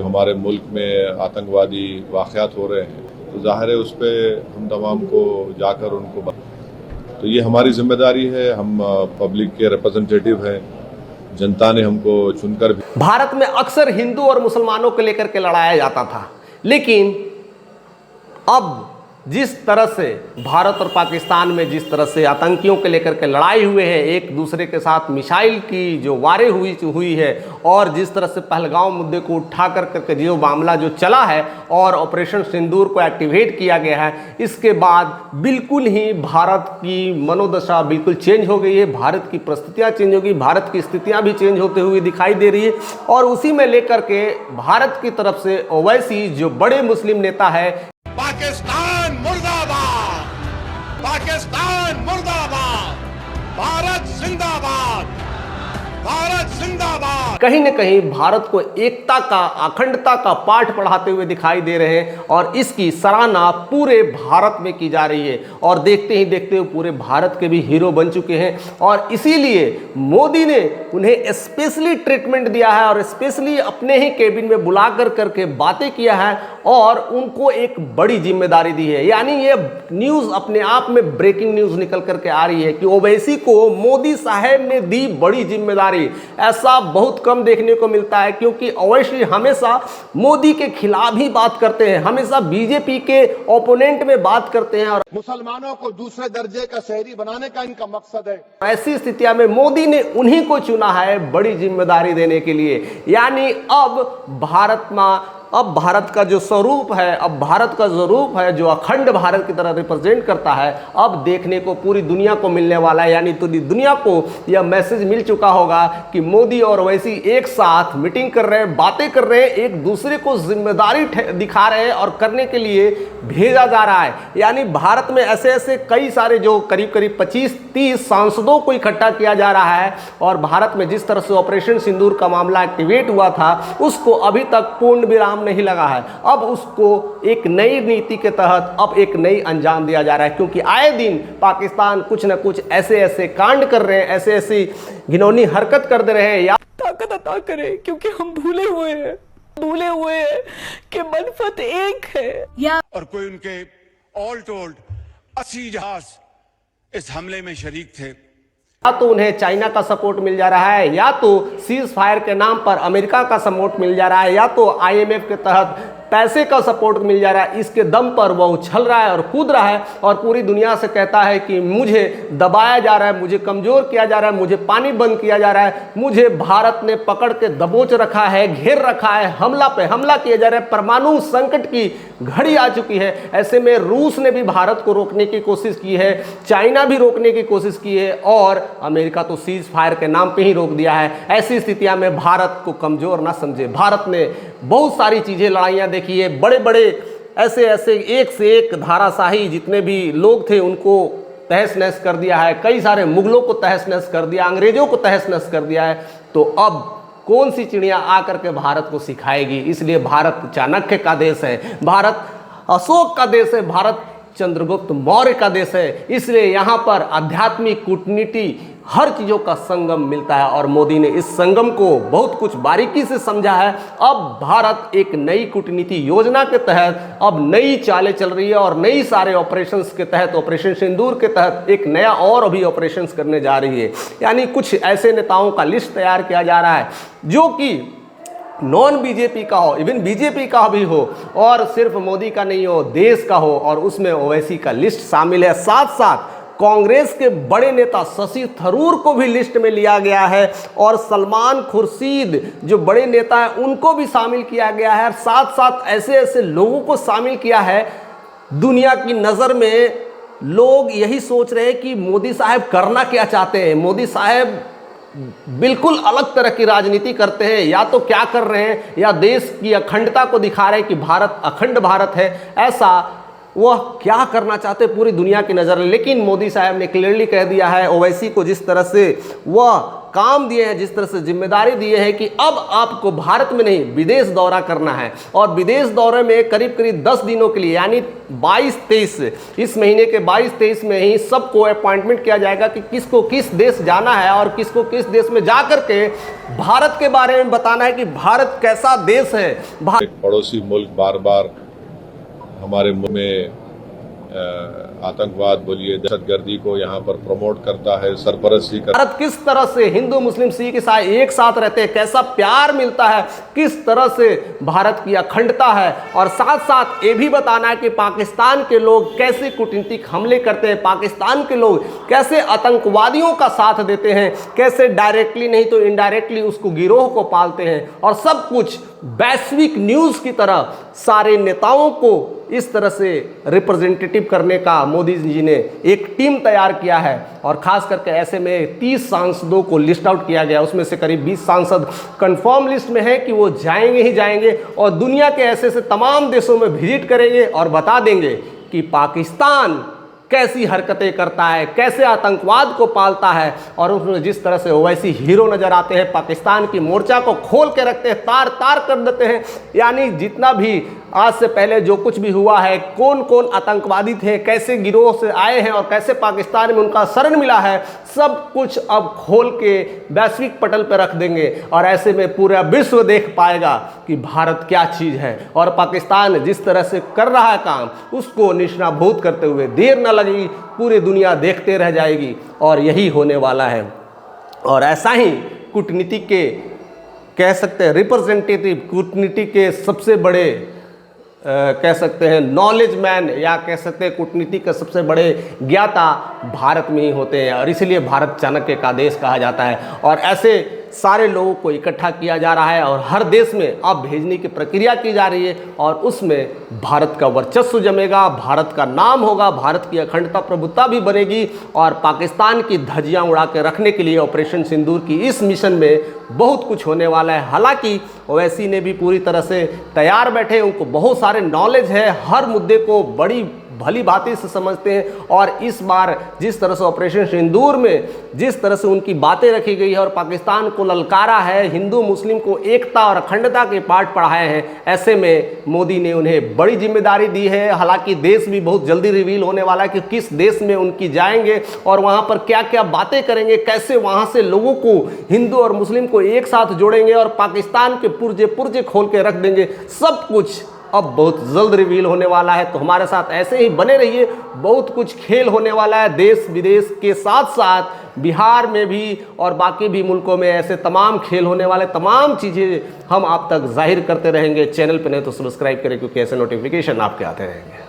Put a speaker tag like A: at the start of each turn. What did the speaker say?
A: हमारे मुल्क में आतंकवादी वाक़यात हो रहे हैं तो ज़ाहिर है उस पर हम तमाम को जाकर उनको तो ये हमारी जिम्मेदारी है। हम पब्लिक के रिप्रेजेंटेटिव हैं, जनता ने हमको चुनकर भी।
B: भारत में अक्सर हिंदू और मुसलमानों को लेकर के लड़ाया जाता था, लेकिन अब जिस तरह से भारत और पाकिस्तान में जिस तरह से आतंकियों के लेकर के लड़ाई हुए हैं, एक दूसरे के साथ मिसाइल की जो वारें हुई है, और जिस तरह से पहलगांव मुद्दे को उठा करके जो मामला जो चला है और ऑपरेशन सिंदूर को एक्टिवेट किया गया है, इसके बाद बिल्कुल ही भारत की मनोदशा बिल्कुल चेंज हो गई है। भारत की परिस्थितियाँ चेंज हो गई, भारत की स्थितियाँ भी चेंज होते हुए दिखाई दे रही है। और उसी में लेकर के भारत की तरफ से ओवैसी जो बड़े मुस्लिम नेता है,
C: पाकिस्तान मुर्दाबाद, पाकिस्तान मुर्दाबाद, भारत जिंदाबाद, भारत जिंदाबाद,
B: कहीं न कहीं भारत को एकता का, अखंडता का पाठ पढ़ाते हुए दिखाई दे रहे हैं और इसकी सराहना पूरे भारत में की जा रही है। और देखते ही देखते हुए पूरे भारत के भी हीरो बन चुके हैं और इसीलिए मोदी ने उन्हें स्पेशली ट्रीटमेंट दिया है और स्पेशली अपने ही केबिन में बुला करके बातें किया है और उनको एक बड़ी जिम्मेदारी दी है। यानी ये न्यूज़ अपने आप में ब्रेकिंग न्यूज़ निकल करके आ रही है कि ओवैसी को मोदी साहब ने दी बड़ी जिम्मेदारी। ऐसा बहुत कम देखने को मिलता है क्योंकि ओवैसी हमेशा मोदी के खिलाफ ही बात करते हैं, हमेशा बीजेपी के ओपोनेंट में बात करते हैं और
C: मुसलमानों को दूसरे दर्जे का शहरी बनाने का इनका मकसद है।
B: ऐसी स्थितियों में मोदी ने उन्हीं को चुना है बड़ी जिम्मेदारी देने के लिए। यानी अब भारत का जो स्वरूप है, अब भारत का स्वरूप है जो अखंड भारत की तरह रिप्रेजेंट करता है, अब देखने को पूरी दुनिया को मिलने वाला है। यानी पूरी दुनिया को यह मैसेज मिल चुका होगा कि मोदी और ओवैसी एक साथ मीटिंग कर रहे हैं, बातें कर रहे हैं, एक दूसरे को जिम्मेदारी दिखा रहे हैं और करने के लिए भेजा जा रहा है। यानी भारत में ऐसे कई सारे जो करीब 25-30 सांसदों को इकट्ठा किया जा रहा है और भारत में जिस तरह से ऑपरेशन सिंदूर का मामला एक्टिवेट हुआ था उसको अभी तक पूर्ण विराम नहीं लगा है। अब उसको एक नई नीति के तहत अब एक नई अंजाम दिया जा रहा है क्योंकि आए दिन पाकिस्तान कुछ न कुछ ऐसे कांड कर रहे हैं, ऐसी घिनौनी हरकत कर दे रहे हैं। या
D: ताकत अता करे क्योंकि हम भूले हुए हैं कि मनफत एक है।
C: और कोई उनके ऑल टोल्ड 80 जहाज इस हमले में शरीक थे।
B: या तो उन्हें चाइना का सपोर्ट मिल जा रहा है, या तो सीज फायर के नाम पर अमेरिका का सपोर्ट मिल जा रहा है, या तो आईएमएफ के तहत पैसे का सपोर्ट मिल जा रहा है। इसके दम पर वह उछल रहा है और कूद रहा है और पूरी दुनिया से कहता है कि मुझे दबाया जा रहा है, मुझे कमज़ोर किया जा रहा है, मुझे पानी बंद किया जा रहा है, मुझे भारत ने पकड़ के दबोच रखा है, घेर रखा है, हमला पे हमला किया जा रहा है। परमाणु संकट की घड़ी आ चुकी है। ऐसे में रूस ने भी भारत को रोकने की कोशिश की है, चाइना भी रोकने की कोशिश की है और अमेरिका तो सीज फायर के नाम पे ही रोक दिया है। ऐसी स्थितियां में भारत को कमज़ोर ना समझे। भारत ने बहुत सारी चीज़ें, लड़ाइयाँ देखी है, बड़े ऐसे एक से एक धाराशाही जितने भी लोग थे उनको तहस नहस कर दिया है। कई सारे मुगलों को तहस नहस कर दिया, अंग्रेजों को तहस नहस कर दिया है। तो अब कौन सी चिड़िया आकर के भारत को सिखाएगी? इसलिए भारत चाणक्य का देश है, भारत अशोक का देश है, भारत चंद्रगुप्त मौर्य का देश है। इसलिए यहाँ पर आध्यात्मिक, कूटनीति, हर चीज़ों का संगम मिलता है और मोदी ने इस संगम को बहुत कुछ बारीकी से समझा है। अब भारत एक नई कूटनीति योजना के तहत अब नई चालें चल रही है और नई सारे ऑपरेशंस के तहत, ऑपरेशन सिंदूर के तहत एक नया और अभी ऑपरेशंस करने जा रही है। यानी कुछ ऐसे नेताओं का लिस्ट तैयार किया जा रहा है जो कि नॉन बीजेपी का हो, इवन बीजेपी का भी हो और सिर्फ मोदी का नहीं हो, देश का हो, और उसमें ओवैसी का लिस्ट शामिल है। साथ साथ कांग्रेस के बड़े नेता शशि थरूर को भी लिस्ट में लिया गया है और सलमान खुर्शीद जो बड़े नेता हैं उनको भी शामिल किया गया है। साथ साथ ऐसे लोगों को शामिल किया है। दुनिया की नज़र में लोग यही सोच रहे हैं कि मोदी साहब करना क्या चाहते हैं। मोदी साहब बिल्कुल अलग तरह की राजनीति करते हैं, या तो क्या कर रहे हैं या देश की अखंडता को दिखा रहे हैं कि भारत अखंड भारत है। ऐसा वह क्या करना चाहते पूरी दुनिया की नज़र में। लेकिन मोदी साहब ने क्लियरली कह दिया है ओवैसी को, जिस तरह से वह काम दिए हैं, जिस तरह से जिम्मेदारी दिए हैं कि अब आपको भारत में नहीं विदेश दौरा करना है, और विदेश दौरे में करीब करीब 10 दिनों के लिए यानी 22-23 इस महीने के 22-23 में ही सबको अपॉइंटमेंट किया जाएगा कि किसको किस देश जाना है और किसको किस देश में जा करके भारत के बारे में बताना है कि भारत कैसा देश है।
A: एक पड़ोसी मुल्क बार बार हमारे मुल्क में आतंकवाद बोलिए दहशतगर्दी को यहाँ पर प्रमोट करता है, सरपरस्ती करता है।
B: भारत किस तरह से हिंदू मुस्लिम सिख ईसाई एक साथ रहते हैं, कैसा प्यार मिलता है, किस तरह से भारत की अखंडता है, और साथ साथ ये भी बताना है कि पाकिस्तान के लोग कैसे कूटनीतिक हमले करते हैं, पाकिस्तान के लोग कैसे आतंकवादियों का साथ देते हैं, कैसे डायरेक्टली नहीं तो इनडायरेक्टली उसको गिरोह को पालते हैं, और सब कुछ वैश्विक न्यूज़ की तरह सारे नेताओं को इस तरह से रिप्रेजेंटेटिव करने का मोदी जी ने एक टीम तैयार किया है। और खास करके ऐसे में 30 सांसदों को लिस्ट आउट किया गया, उसमें से करीब 20 सांसद कंफर्म लिस्ट में है कि वो जाएंगे ही जाएंगे और दुनिया के ऐसे से तमाम देशों में विजिट करेंगे और बता देंगे कि पाकिस्तान कैसी हरकतें करता है, कैसे आतंकवाद को पालता है, और उसमें जिस तरह से ओवैसी हीरो नज़र आते हैं, पाकिस्तान की मोर्चा को खोल के रखते हैं, तार तार कर देते हैं। यानी जितना भी आज से पहले जो कुछ भी हुआ है, कौन कौन आतंकवादी थे, कैसे गिरोह से आए हैं और कैसे पाकिस्तान में उनका शरण मिला है, सब कुछ अब खोल के वैश्विक पटल पर रख देंगे। और ऐसे में पूरा विश्व देख पाएगा कि भारत क्या चीज़ है, और पाकिस्तान जिस तरह से कर रहा है काम उसको निष्णाभूत करते हुए देर न लगेगी, पूरी दुनिया देखते रह जाएगी। और यही होने वाला है। और ऐसा ही कूटनीति के कह सकते हैं रिप्रेजेंटेटिव, कूटनीति के सबसे बड़े कह सकते हैं नॉलेज मैन, या कह सकते हैं कूटनीति के सबसे बड़े ज्ञाता भारत में ही होते हैं, और इसीलिए भारत चाणक्य का देश कहा जाता है। और ऐसे सारे लोगों को इकट्ठा किया जा रहा है और हर देश में अब भेजने की प्रक्रिया की जा रही है, और उसमें भारत का वर्चस्व जमेगा, भारत का नाम होगा, भारत की अखंडता प्रभुत्ता भी बनेगी, और पाकिस्तान की धज्जियां उड़ा के रखने के लिए ऑपरेशन सिंदूर की इस मिशन में बहुत कुछ होने वाला है। हालांकि ओवैसी ने भी पूरी तरह से तैयार बैठे, उनको बहुत सारे नॉलेज है, हर मुद्दे को बड़ी भली भांति से समझते हैं। और इस बार जिस तरह से ऑपरेशन सिंदूर में जिस तरह से उनकी बातें रखी गई है और पाकिस्तान को ललकारा है, हिंदू मुस्लिम को एकता और अखंडता के पाठ पढ़ाए हैं, ऐसे में मोदी ने उन्हें बड़ी जिम्मेदारी दी है। हालांकि देश भी बहुत जल्दी रिवील होने वाला है कि किस देश में उनकी जाएंगे और वहाँ पर क्या क्या बातें करेंगे, कैसे वहाँ से लोगों को, हिंदू और मुस्लिम को एक साथ जोड़ेंगे और पाकिस्तान के पुर्जे पुर्जे खोल के रख देंगे। सब कुछ अब बहुत जल्द रिवील होने वाला है। तो हमारे साथ ऐसे ही बने रहिए, बहुत कुछ खेल होने वाला है देश विदेश के साथ साथ बिहार में भी और बाकी भी मुल्कों में ऐसे तमाम खेल होने वाले, तमाम चीज़ें हम आप तक जाहिर करते रहेंगे। चैनल पर नहीं तो सब्सक्राइब करें, क्योंकि ऐसे नोटिफिकेशन आपके आते रहेंगे।